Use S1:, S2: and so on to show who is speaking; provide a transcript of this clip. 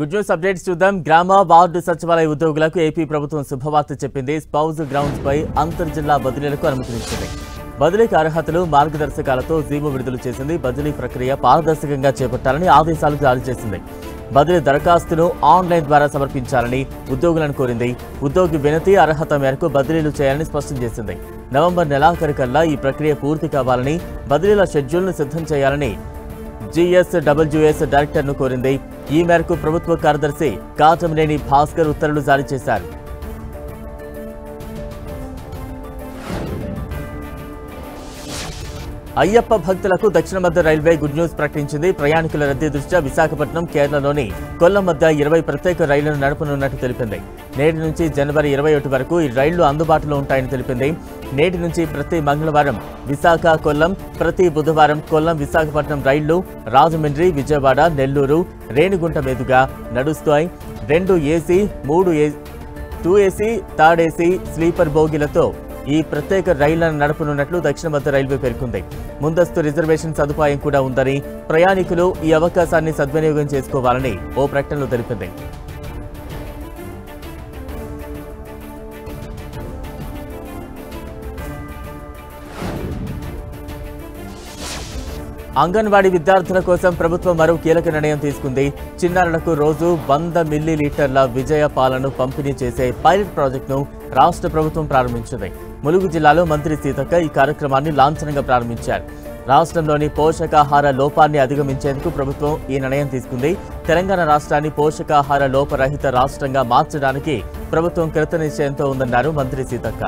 S1: Good news updates చూద్దాం. గ్రామ ward సచివాలయ ఉద్యోగులకు ఏపీ ప్రభుత్వం శుభవార్త చెప్పింది. స్పౌజ్ గ్రౌండ్స్ పై అంతర్ జిల్లా బదిలీలకు అనుమతినిచ్చింది. బదిలీకి అర్హతలు, మార్గదర్శకాలతో జీవో విడుదల చేసింది. బదిలీ ప్రక్రియ పారదర్శకంగా చేపట్టాలని ఆదేశాలు జారీ చేసింది. బదిలీ దరఖాస్తును ఆన్లైన్ ద్వారా సమర్పించాలని ఉద్యోగులను కోరింది. ఉద్యోగి వినతి, అర్హత మేరకు బదిలీలు చేయాలని స్పష్టం చేసింది. నవంబర్ నెలాఖరుకల్లా ఈ ప్రక్రియ పూర్తి కావాలని, బదిలీల షెడ్యూల్ను సిద్ధం చేయాలని GSWS డైరెక్టర్ను కోరింది. ఈ మేరకు ప్రభుత్వ కార్యదర్శి కాటమనేని భాస్కర్ ఉత్తర్వులు జారీ చేశారు. అయ్యప్ప భక్తులకు దక్షిణ మధ్య రైల్వే గుడ్ న్యూస్ ప్రకటించింది. ప్రయాణికుల రద్దీ దృష్ట్యా విశాఖపట్నం, కేరళలోని కొల్లం మధ్య 20 ప్రత్యేక రైళ్లను నడపనున్నట్టు తెలిపింది. నేటి నుంచి జనవరి 21 వరకు ఈ రైళ్లు అందుబాటులో ఉంటాయని తెలిపింది. నేటి నుంచి ప్రతి మంగళవారం విశాఖ, కొల్లం, ప్రతి బుధవారం కొల్లం, విశాఖపట్నం రైళ్లు రాజమండ్రి, విజయవాడ, నెల్లూరు, రేణిగుంట మీదుగా నడుస్తాయి. 2 AC, 3 2 AC, third AC sleeper బోగీలతో ఈ ప్రత్యేక రైళ్లను నడపనున్నట్లు దక్షిణ మధ్య రైల్వే పేర్కొంది. ముందస్తు రిజర్వేషన్ సదుపాయం కూడా ఉందని, ప్రయాణికులు ఈ అవకాశాన్ని సద్వినియోగం చేసుకోవాలని ఓ ప్రకటనలో తెలిపింది. అంగన్వాడీ విద్యార్థుల కోసం ప్రభుత్వం మరో కీలక నిర్ణయం తీసుకుంది. చిన్నారులకు రోజు 100 మిల్లీలీటర్ల విజయ పాలను పంపిణీ చేసే పైలట్ ప్రాజెక్టును రాష్ట్ర ప్రభుత్వం ప్రారంభించింది. ములుగు జిల్లాలో మంత్రి సీతక్క ఈ కార్యక్రమాన్ని లాంఛనంగా ప్రారంభించారు. రాష్ట్రంలోని పోషకాహార లోపాన్ని అధిగమించేందుకు ప్రభుత్వం ఈ నిర్ణయం తీసుకుంది. తెలంగాణ రాష్ట్రాన్ని పోషకాహార లోపరహిత రాష్ట్రంగా మార్చడానికి ప్రభుత్వం కృతనిశ్చయంతో ఉందన్నారు మంత్రి సీతక్క.